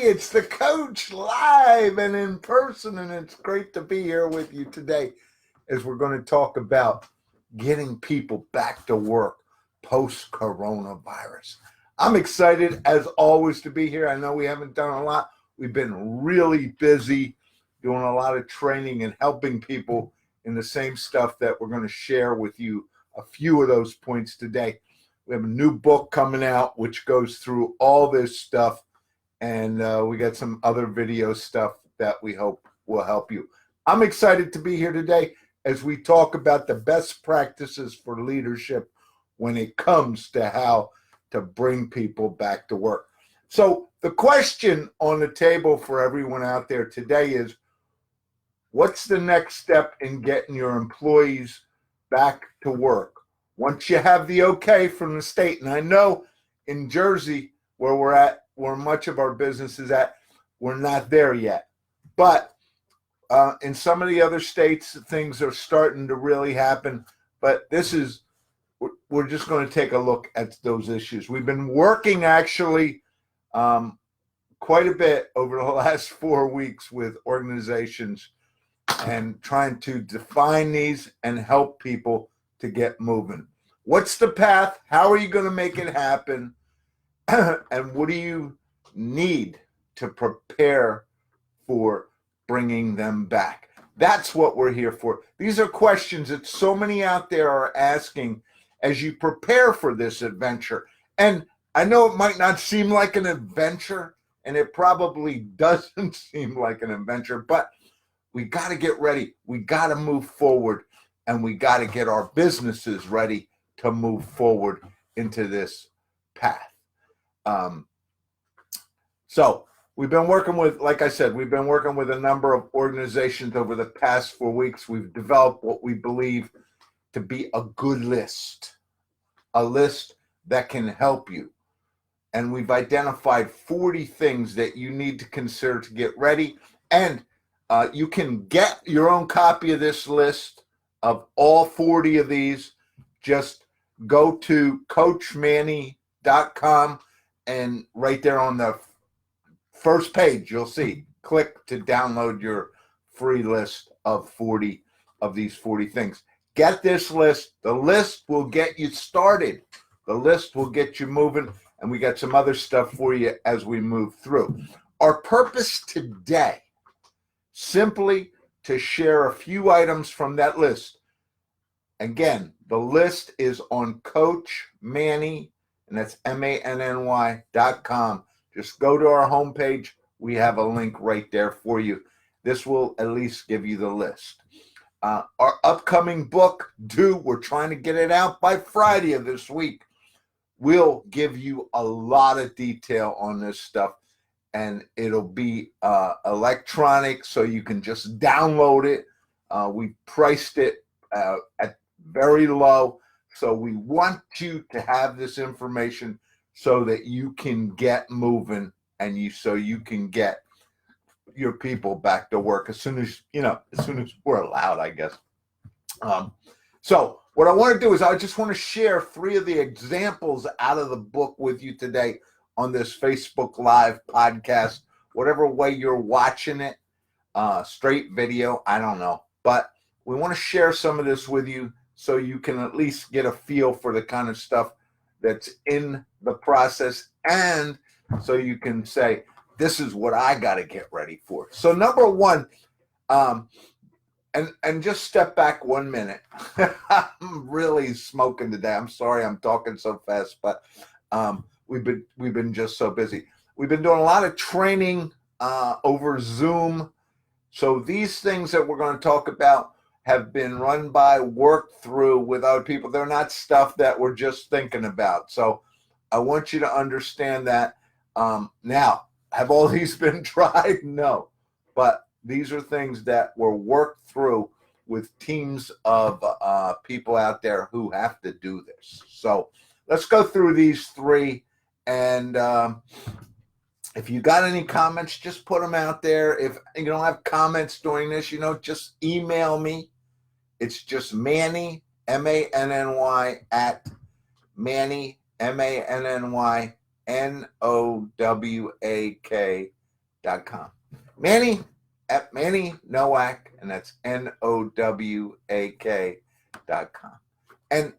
it's the coach live and in person, and it's great to be here with you today as we're going to talk about getting people back to work post-coronavirus. I'm excited, as always, to be here. I know we haven't done a lot. We've been really busy doing a lot of training and helping people in the same stuff that we're going to share with you a few of those points today. We have a new book coming out which goes through all this stuff, and we got some other video stuff that we hope will help you. I'm excited to be here today as we talk about the best practices for leadership when it comes to how to bring people back to work. So the question on the table for everyone out there today is, what's the next step in getting your employees back to work? Once you have the okay from the state, and I know in Jersey, where we're at, where much of our business is at, we're not there yet. But in some of the other states, things are starting to really happen. But we're just going to take a look at those issues. We've been working actually quite a bit over the last 4 weeks with organizations and trying to define these and help people to get moving. What's the path? How are you going to make it happen? And what do you need to prepare for bringing them back? That's what we're here for. These are questions that so many out there are asking as you prepare for this adventure. And I know it might not seem like an adventure, and it probably doesn't seem like an adventure, but we got to get ready. We got to move forward, and we got to get our businesses ready to move forward into this path. So we've been working with, like I said, we've been working with a number of organizations over the past 4 weeks. We've developed what we believe to be a good list, a list that can help you. And we've identified 40 things that you need to consider to get ready. And you can get your own copy of this list of all 40 of these. Just go to coachmanny.com, and right there on the first page, you'll see, click to download your free list of 40 of these 40 things. Get this list. The list will get you started. The list will get you moving, and we got some other stuff for you as we move through. Our purpose today, simply to share a few items from that list. Again, the list is on Coach Manny, and that's MANNY.com. Just go to our homepage. We have a link right there for you. This will at least give you the list. Our upcoming book, we're trying to get it out by Friday of this week. We'll give you a lot of detail on this stuff, and it'll be electronic, so you can just download it. We priced it at very low, so we want you to have this information so that you can get moving, and so you can get your people back to work as soon as we're allowed, I guess. So what I want to do is I just want to share 3 of the examples out of the book with you today on this Facebook Live podcast, whatever way you're watching it, straight video, I don't know. But we want to share some of this with you so you can at least get a feel for the kind of stuff that's in the process, and so you can say, this is what I got to get ready for. So number 1, and just step back 1 minute. I'm really smoking today. I'm sorry I'm talking so fast, but we've been just so busy. We've been doing a lot of training over Zoom. So these things that we're going to talk about have been run by, worked through with other people. They're not stuff that we're just thinking about. So I want you to understand that. Now, have all these been tried? No. But these are things that were worked through with teams of people out there who have to do this. So let's go through these 3. And if you got any comments, just put them out there. If you don't have comments during this, just email me. It's just Manny, MANNY, at Manny, MANNY, NOWAK Manny at Manny Nowak, and that's NOWAK.com. And,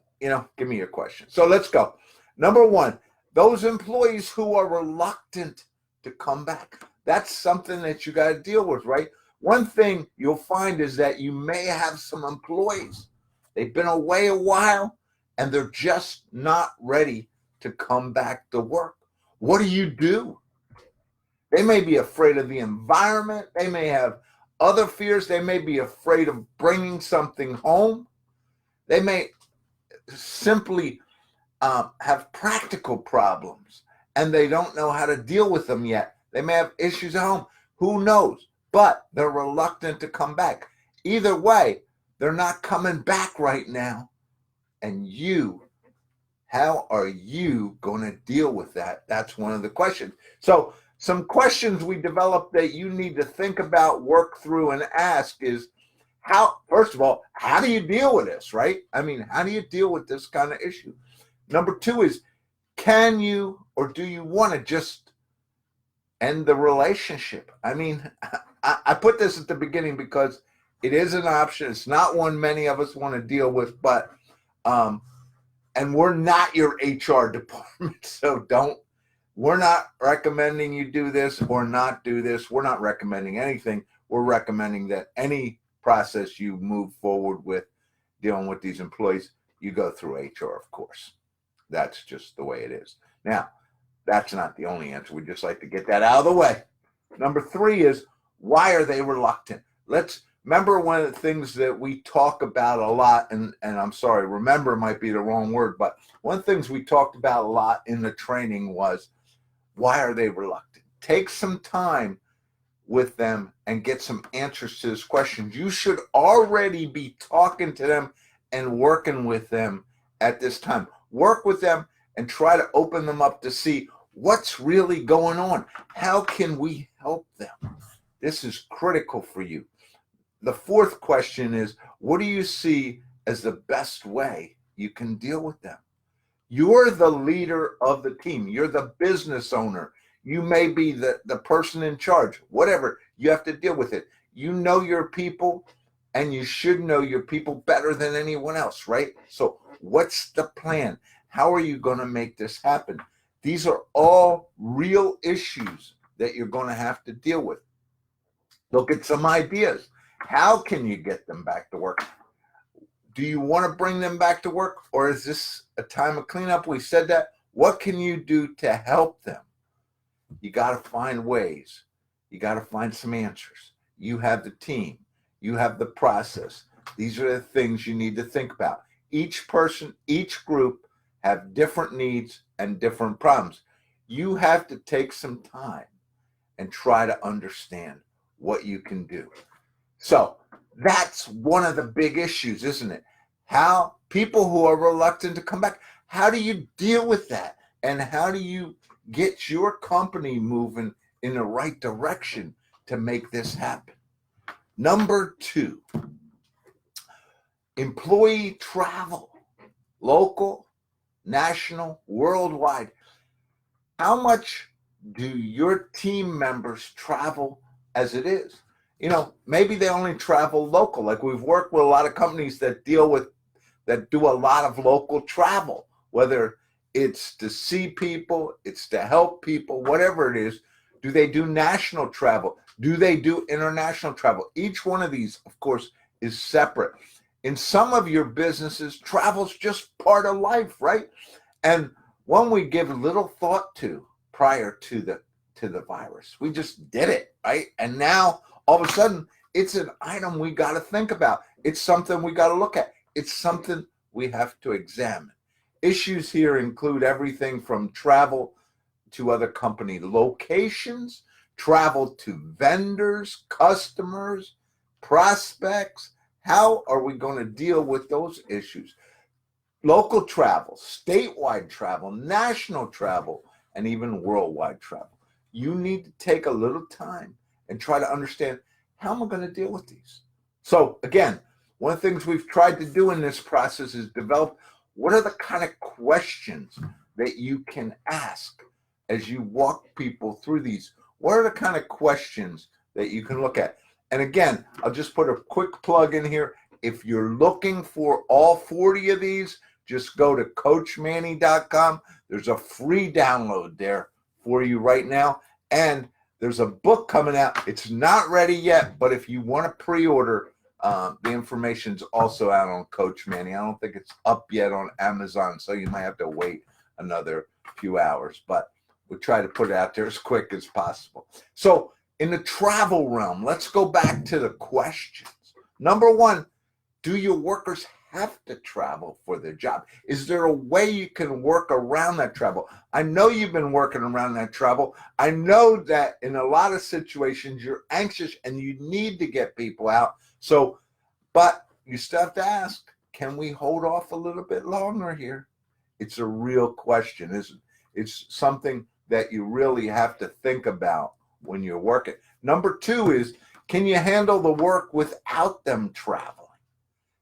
give me your question. So let's go. Number one, those employees who are reluctant to come back. That's something that you got to deal with, right? One thing you'll find is that you may have some employees. They've been away a while and they're just not ready to come back to work. What do? They may be afraid of the environment. They may have other fears. They may be afraid of bringing something home. They may simply have practical problems and they don't know how to deal with them yet. They may have issues at home. Who knows? But they're reluctant to come back. Either way, they're not coming back right now. And how are you going to deal with that? That's one of the questions. So some questions we developed that you need to think about, work through, and ask is, first of all, how do you deal with this, right? I mean, how do you deal with this kind of issue? Number two is, can you or do you want to just end the relationship? I mean, I put this at the beginning because it is an option. It's not one many of us want to deal with, but and we're not your HR department, so we're not recommending you do this or not do this. We're not recommending anything. We're recommending that any process you move forward with dealing with these employees, you go through HR, of course. That's just the way it is. Now, that's not the only answer. We just like to get that out of the way. Number three is, why are they reluctant? Remember one of the things that we talk about a lot, and I'm sorry, remember might be the wrong word, but one of the things we talked about a lot in the training was, why are they reluctant? Take some time with them and get some answers to those questions. You should already be talking to them and working with them at this time. Work with them and try to open them up to see what's really going on. How can we help them? This is critical for you. The fourth question is, what do you see as the best way you can deal with them? You're the leader of the team. You're the business owner. You may be the person in charge. Whatever, you have to deal with it. You know your people, and you should know your people better than anyone else, right? So what's the plan? How are you going to make this happen? These are all real issues that you're going to have to deal with. Look at some ideas. How can you get them back to work? Do you want to bring them back to work, or is this a time of cleanup? We said that. What can you do to help them? You got to find ways. You got to find some answers. You have the team. You have the process. These are the things you need to think about. Each person, each group have different needs and different problems. You have to take some time and try to understand what you can do. So that's one of the big issues, isn't it? How people who are reluctant to come back, how do you deal with that? And how do you get your company moving in the right direction to make this happen? Number two, employee travel, local, national, worldwide. How much do your team members travel as it is? Maybe they only travel local. Like, we've worked with a lot of companies that do a lot of local travel, whether it's to see people, it's to help people, whatever it is. Do they do national travel? Do they do international travel? Each one of these, of course, is separate. In some of your businesses, travel's just part of life, right? And one we give little thought to prior to the virus. We just did it, right? And now, all of a sudden, it's an item we got to think about. It's something we got to look at. It's something we have to examine. Issues here include everything from travel to other company locations, travel to vendors, customers, prospects. How are we going to deal with those issues? Local travel, statewide travel, national travel, and even worldwide travel. You need to take a little time and try to understand, how am I going to deal with these? So again, one of the things we've tried to do in this process is develop what are the kind of questions that you can ask as you walk people through these. what are the kind of questions that you can look at? And again, I'll just put a quick plug in here. If you're looking for all 40 of these, just go to coachmanny.com. There's a free download there for you right now. And there's a book coming out. It's not ready yet, but if you want to pre-order, the information's also out on Coach Manny. I don't think it's up yet on Amazon, so you might have to wait another few hours, but we'll try to put it out there as quick as possible. So in the travel realm, let's go back to the questions. Number one, do your workers have to travel for their job? Is there a way you can work around that travel? I know you've been working around that travel. I know that in a lot of situations you're anxious and you need to get people out. So, but you still have to ask, can we hold off a little bit longer here? It's a real question, isn't it? It's something that you really have to think about when you're working. Number two is, can you handle the work without them traveling?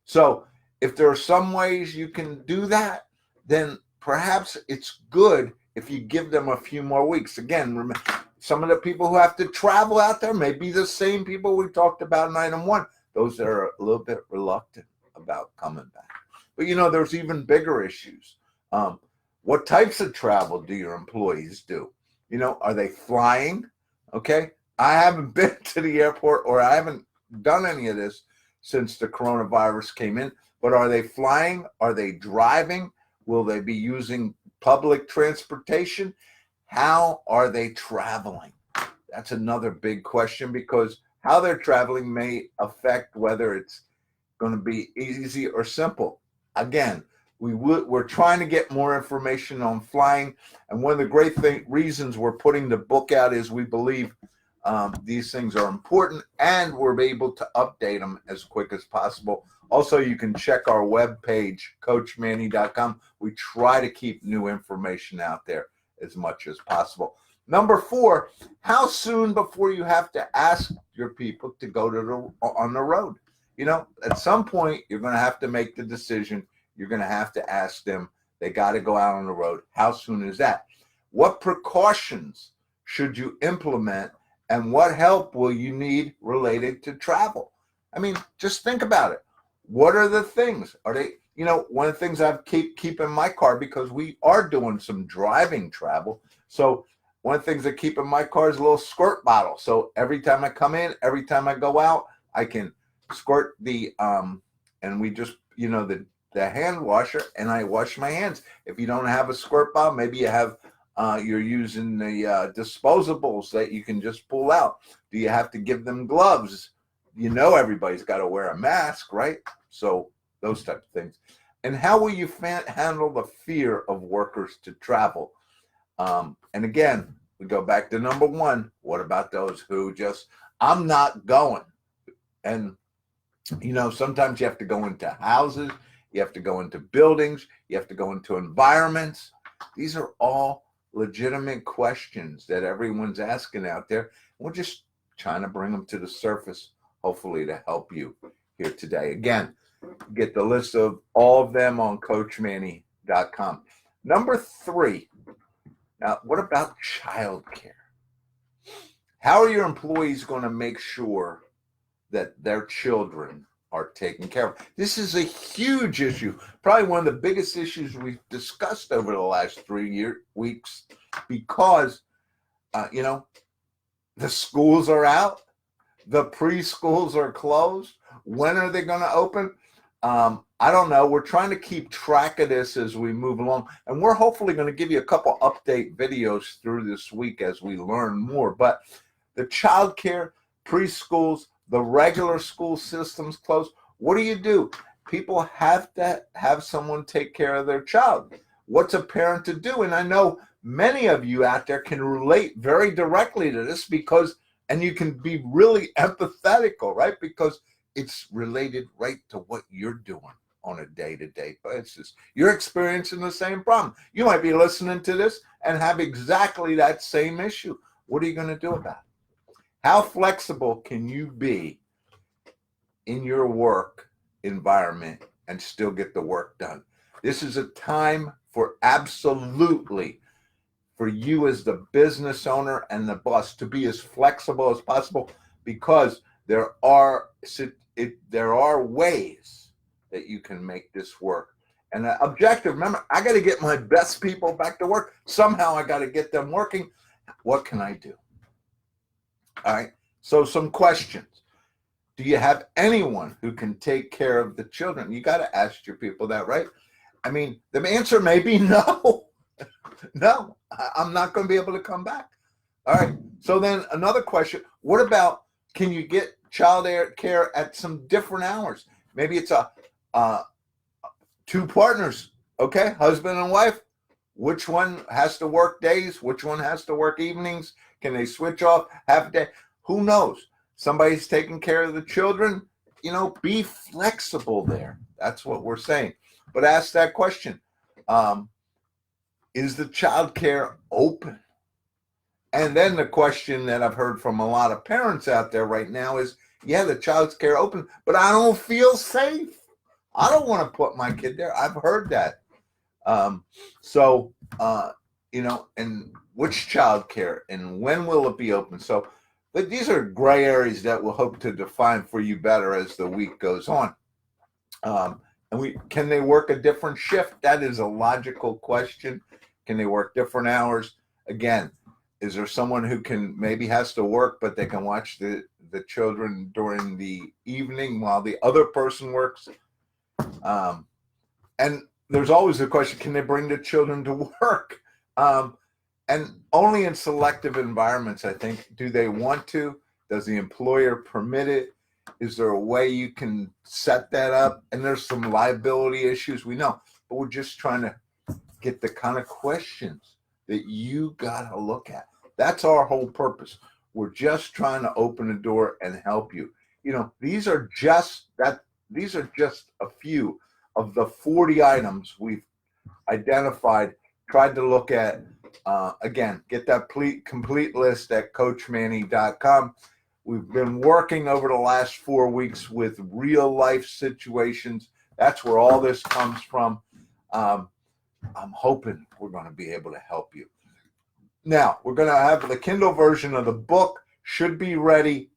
So if there are some ways you can do that, then perhaps it's good if you give them a few more weeks. Again, remember, some of the people who have to travel out there may be the same people we talked about in item one, those that are a little bit reluctant about coming back. But there's even bigger issues. What types of travel do your employees do? Are they flying? Okay. I haven't been to the airport, or I haven't done any of this since the coronavirus came in, but are they flying? Are they driving? Will they be using public transportation? How are they traveling? That's another big question, because how they're traveling may affect whether it's going to be easy or simple. Again, we're trying to get more information on flying, and one of the great reasons we're putting the book out is we believe these things are important, and we're able to update them as quick as possible. Also, you can check our webpage, coachmanny.com. We try to keep new information out there as much as possible. Number four, how soon before you have to ask your people to go on the road? At some point, you're going to have to make the decision. You're going to have to ask them. They got to go out on the road. How soon is that? What precautions should you implement, and what help will you need related to travel? I mean, just think about it. What are the things? Are they, one of the things I keep in my car, because we are doing some driving travel. So one of the things I keep in my car is a little squirt bottle. So every time I come in, every time I go out, I can squirt and we just, the hand washer, and I wash my hands. If you don't have a squirt bottle, maybe you have, you're using the disposables that you can just pull out. Do you have to give them gloves? Everybody's got to wear a mask, right? So those type of things. And how will you handle the fear of workers to travel? And again, we go back to number one. What about those who just, I'm not going? And, sometimes you have to go into houses, you have to go into buildings, you have to go into environments. These are all legitimate questions that everyone's asking out there. We're just trying to bring them to the surface, hopefully to help you here today. Again, get the list of all of them on coachmanny.com. Number three, now what about childcare? How are your employees going to make sure that their children are taken care of? This is a huge issue, probably one of the biggest issues we've discussed over the last 3 weeks, because, the schools are out, the preschools are closed. When are they going to open? I don't know. We're trying to keep track of this as we move along, and we're hopefully going to give you a couple update videos through this week as we learn more. But the childcare, preschools, the regular school systems closed. What do? People have to have someone take care of their child. What's a parent to do? And I know many of you out there can relate very directly to this, and you can be really empathetical, right? Because it's related right to what you're doing on a day-to-day basis. You're experiencing the same problem. You might be listening to this and have exactly that same issue. What are you going to do about it? How flexible can you be in your work environment and still get the work done? This is a time for for you as the business owner and the boss to be as flexible as possible, because there are ways that you can make this work. And the objective, remember, I got to get my best people back to work. Somehow I got to get them working. What can I do? All right. So some questions. Do you have anyone who can take care of the children? You got to ask your people that, right? I mean, the answer may be no. No, I'm not going to be able to come back. All right. So then another question, what about, can you get child care at some different hours? Maybe it's two partners, okay, husband and wife. Which one has to work days? Which one has to work evenings? Can they switch off half a day? Who knows? Somebody's taking care of the children. Be flexible there. That's what we're saying. But ask that question. Is the child care open? And then the question that I've heard from a lot of parents out there right now is, yeah, the child care open, but I don't feel safe. I don't want to put my kid there. I've heard that. And which child care and when will it be open? So these are gray areas that we'll hope to define for you better as the week goes on. Can they work a different shift? That is a logical question. Can they work different hours? Again, is there someone who maybe has to work, but they can watch the children during the evening while the other person works? And there's always the question, can they bring the children to work? And only in selective environments, I think. Do they want to? Does the employer permit it? Is there a way you can set that up? And there's some liability issues, we know, but we're just trying to get the kind of questions that you got to look at. That's our whole purpose. We're just trying to open the door and help you. These are just a few of the 40 items we've identified, tried to look at. Again, get that complete list at coachmanny.com. We've been working over the last 4 weeks with real life situations. That's where all this comes from. I'm hoping we're going to be able to help you. Now, we're going to have the Kindle version of the book, should be ready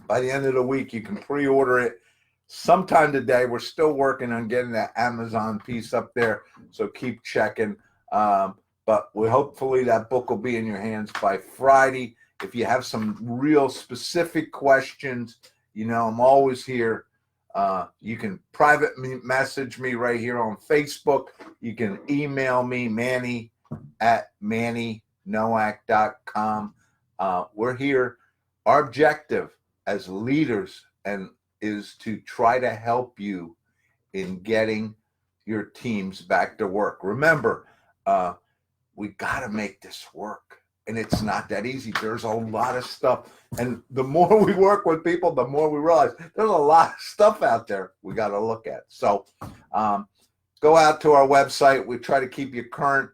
by the end of the week. You can pre-order it sometime today. We're still working on getting that Amazon piece up there, so keep checking. But hopefully that book will be in your hands by Friday. If you have some real specific questions, I'm always here. You can private message me right here on Facebook. You can email me, manny@mannynowak.com. We're here. Our objective as leaders is to try to help you in getting your teams back to work. Remember, we got to make this work. And it's not that easy. There's a lot of stuff. And the more we work with people, the more we realize there's a lot of stuff out there we got to look at. So go out to our website. We try to keep you current.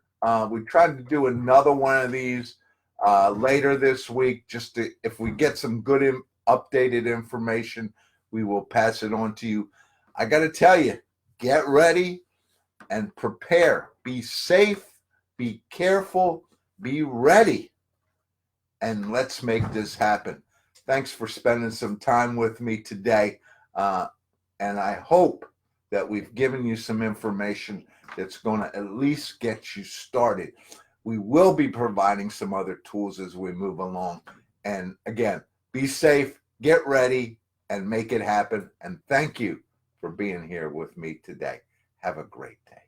We tried to do another one of these later this week. If we get some good updated information, we will pass it on to you. I got to tell you, get ready and prepare. Be safe. Be careful. Be ready, and let's make this happen. Thanks for spending some time with me today, and I hope that we've given you some information that's going to at least get you started. We will be providing some other tools as we move along. And again, be safe, get ready, and make it happen. And thank you for being here with me today. Have a great day.